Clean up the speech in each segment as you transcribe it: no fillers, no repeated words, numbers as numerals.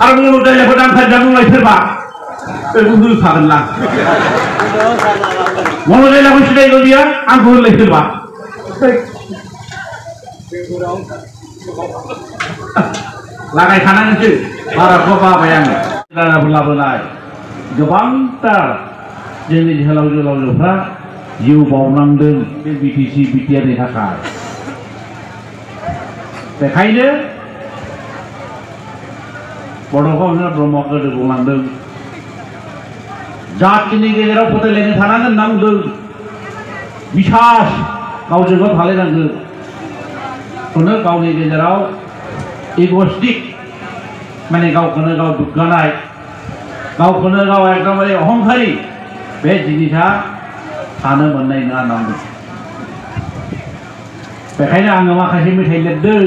आरो मल'दायलाखौ दांथारजा बुंलाय सोरबा बेखौ होखागोनलां मल'दायलाखौ सिनायगौ बियो आंखौ होनलाय सोरबा लागायखानांगोनसो बाराखौ बाबाय आङो रादाब लाबोनाय गोबांथार जोंनि जोहोलाव जोहोलावजोफ्रा जिउ बावनांदों बे बिटिसि बिटिआरनि थाखाय बेखायनो बड'फा ब्रह्म गोदो बुंलांदों जातिनि गेजेराव फोथायलायनो थानांगोन होनना बुंदों बिसास गावजों गाव थालायनांगोन खौनो गावनि गेजेराव इग'स्टिक माने गावखौनो गाव दुग्गानाय गावखौनो गाव एकदमबारे अहंकारि बे जिनिसा थानो मोननाय नङा होनना बुंदों बेखायनो आङो माखासे मेथाइ लिरदों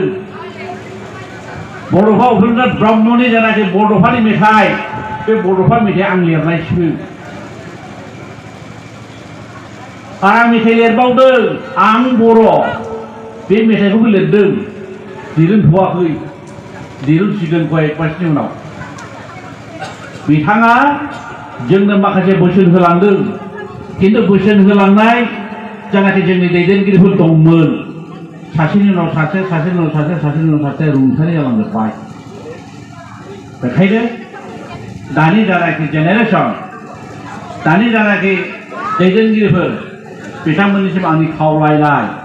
बड'फा उपेन्द्र ब्रह्मनि जेनाखि बड'फानि मेथाइ बे बड'फा मेथाइ आं लिरनायसो आरो आं मेथाइ लिरबावदों आं बर' बे मेथाइखौबो लिरदों दिरुनथ'वाखै दिरुनसिगोन कयेक मासनि उनाव बिथाङा जोंनो माखासे बोसोन होलांदों खिन्थु बोसोन होलांनाय जेनाखि जोंनि दैदेनगिरिफोर दंमोन सासेनि उनाव सासे सासेनि उनाव सासे सासेनि उनाव सासे रुंसारि जालांजोब्बाय बेखायनो दानि जानाखि जेनेरेसन दानि जानाखि दैदेनगिरिफोर बिथांमोननिसिम आंनि खावलायनाय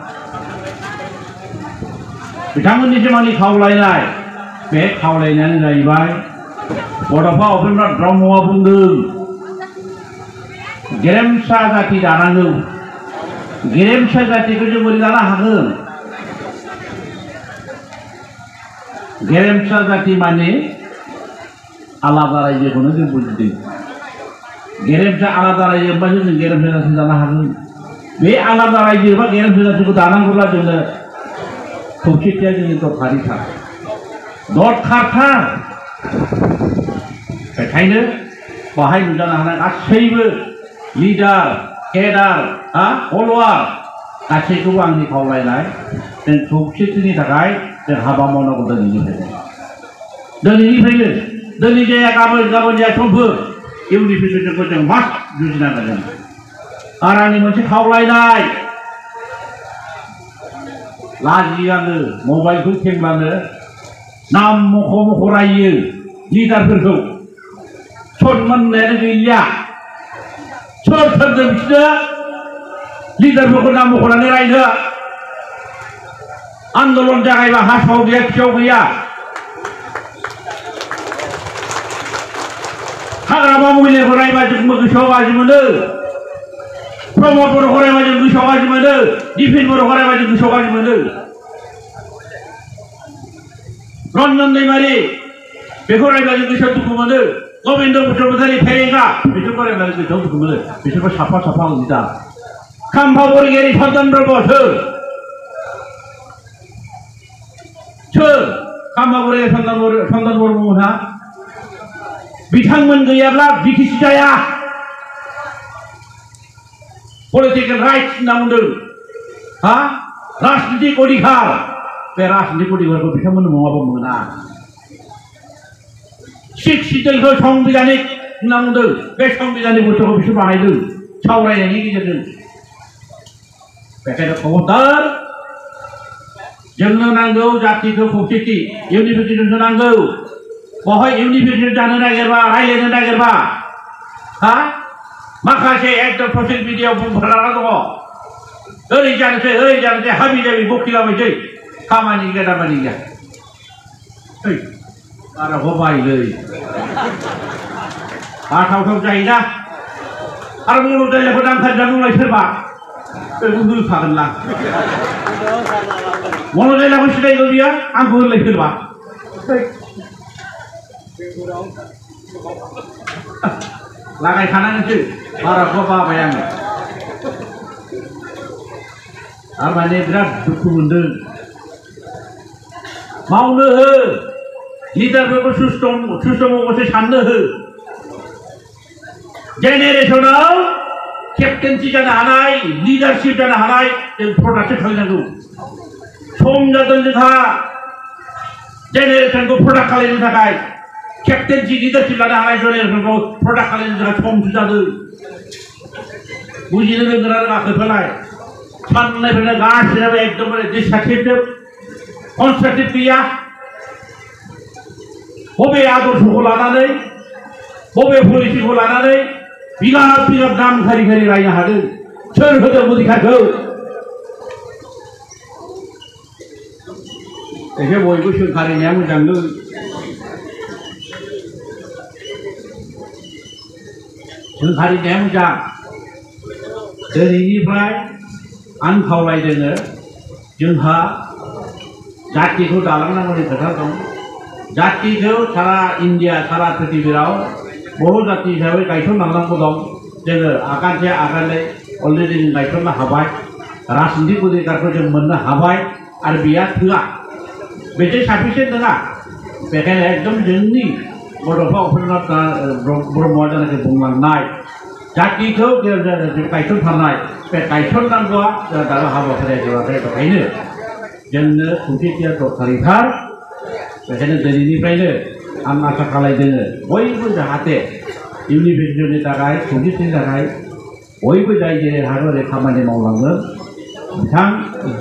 बे खावलायनायानो जाहैबाय बड'फा उपेन्द्र ब्रह्मआ बुंदों गेरेमसा जाति दानांगौ गेरेमसा जातिखौ जों बोरै दानो हागोन गेरेमसा जाति माने आलादा रायजोखौनो जों बुजिदों गेरेमसा आलादा रायजो होनबासो जों गेरेमसा जाति दानो हागोन बे आलादा रायजो एबा गेरेमसा जातिखौ दानांगौब्ला जोंनो खौसेथिया जोंनि दरखारथार बेखायनो बाहाय नुजानो हानाय गासैबो लिडार केडार फल'वार गासैखौबो आंनि खावलायनाय जों खौसेथिनि थाखाय जों हाबा मावनांगौ दिनैनिफ्रायनो दिनै जाया गाबोन जाया समफोर इउनिफिकेसनखौ जों मास्ट जुजिनांगोन आरो आंनि मोनसे खावलायनाय लाजियो आङो मबाइलखौ खेंब्लानो नाम मख' रायो लिडारफोरखौ सनमान होनायानो गैलिया सोर सोरजों बिसोरो लिडारफोरखौ नाम मख'नानै रायनो आन्दलन जागायबा हासाव गैया खियाव गैया हाग्रामा महिलाफोर रायबा जों गोसोआव गाज्रि मोनो प्रमद बर' रायबा जों गोसोआव गाज्रि मोनो दिफिन बर' रायबा जों गोसोआव गाज्रि मोनो रन्जन दैमारि बेखौ रायबा जों गोसोआव दुखु मोनो गबिन्द बसुमतारी फेरेंगा बिसोरखौ रायबा जों गोसोआव दुखु मोनो बिसोरखौ साफा लिडार खाम्फा बरगयारि सदन ब्रह्म सोर खाम्फा बरगयारि सदन ब्रह्ममोनहा बिथांमोन गैयाब्ला बिटिसि जाया पलिटिकेल राइट्स होनना बुंदों राजनीतिक अधिकार बे राजनीतिक अधिकारखौ बिथांमोन नङाबा मोना सिक्स सिडुलखौ संबिधानिक होनना बुंदों बे संबिधानिक बुस्थुखौ बिसोर बानायदों सावरायनायनि गेजेरजों बेखायनो खबरदार जोंनो नांगौ जातिखौ खौसेथि इउनिफिकेसन नांगौ बावहाय इउनिफिकेसन जानो नागिरबा रायज्लायनो नागिरबा माखासे एकदम ससियेल मिडियायाव बुंफोरलाना दङ ओरै जानोसै हाबि जाबि बखिलाबायसै खामानि गैया दामानि गैया बारा हबायलै बाथावथाव जायोना आरो मल'दायलाखौ दांथारजा बुंलाय सोरबा बेखौ होखागोनलां मल'दायलाखौ सिनायगौ बियो आंखौ होनलाय सोरबा लागायखानांगोनसो बाराखौ बाबाय आङो थारमाने बिराद दुखु मोनदों मावनो हो लिडारफोरखौ सुस्थ' मगजै साननो हो जेनेरेसनाव केप्टेनसि जानो हानाय लिडारशिप जानो हानाय जों प्रडाक्शन खालामनांगौ सम जादों जोंहा जेनेरेसनखौ प्रडाक्ट खालामनो थाखाय कैप्टेनसि लिडारशिप लानो हानाय जनेरेसनखौ प्रडाक्ट खालामनो जोंहा सम जादों बुजिनो रोंगोना रोङाखै फैलाय साननायफोरनो गासिबो एकदमबारे डिससाटिसफेक्टेड कनस्ट्राक्टिभ गैया बबे आदर्शखौ लानानै बबे पलिसिखौ लानानै बिगाब बिगाब दाम खारि खारि रायनो हादों सोर होदों अधिकारखौ एसे बयबो सोंखारिनाया मोजांलै सोंखारिनाया मोजां दिनैनिफ्राय आं खावलायदों जोंहा जातिखौ दालांनांगौनि खोथा दं जातिखौ सारा इन्डिया सारा पृथिबीराव बर' जाति हिसाबै गायसनलांनांगौ दं जोङो आगानसे आगानै अलरेडि जों गायसननो हाबाय राजनितिक अधिकारखौ जों मोननो हाबाय आरो बेया थोआ बेजों साफिसियेन्ट नङा बेखायनो एकदम जोंनि बड'फा उपेन्द्र ब्रह्मआ जेनाखि बुंलांनाय जातिखौ गायसनथारनाय बे गायसननांगौआ जोंहा दाबो हाबाफारिया जोबाखै बेखायनो जोंनो खौसेथिया दरखारिथार बेखायनो दिनैनिफ्रायनो आं आसा खालामदों बयबो जाहाथे इउनिफिकेसननि थाखाय खौसेथिनि थाखाय बयबो जाय जेरै हागौ ओरै खामानि मावलाङो बिथां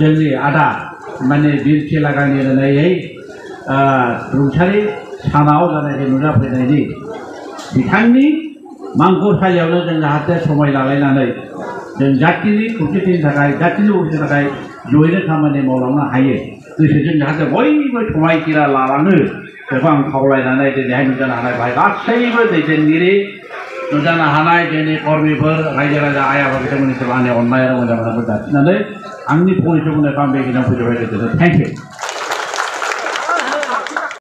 जोंनि आदा माने बिर तेलागानि होनायै रुंसारि सानाव जानायखौ नुजाफैनायनि बिथांनि मांखरसालियावनो जों जाहाथे समाय लालायनानै जों जातिनि खौसेथिनि थाखाय जातिनि खौसेथिनि थाखाय जयैनो खामानि मावलांनो हायो गोसोजों जाहाथे बयबो समायखिरा लालाङो बेखौ आं खावलायनानै दिनैहाय नुजानो हानाय बेहाय गासैबो दैदेनगिरि नुजानो हानाय जोंनि कर्मिफोर रायजो राजा आइ आफा बिथांमोननि आंनि अननाय आरो मोजां मोननायखौ जासिनानै आंनि फंनैसो बुंनायखौ आं बेखिनियाव फोजोबबाय गोजोननाय थेंक इउ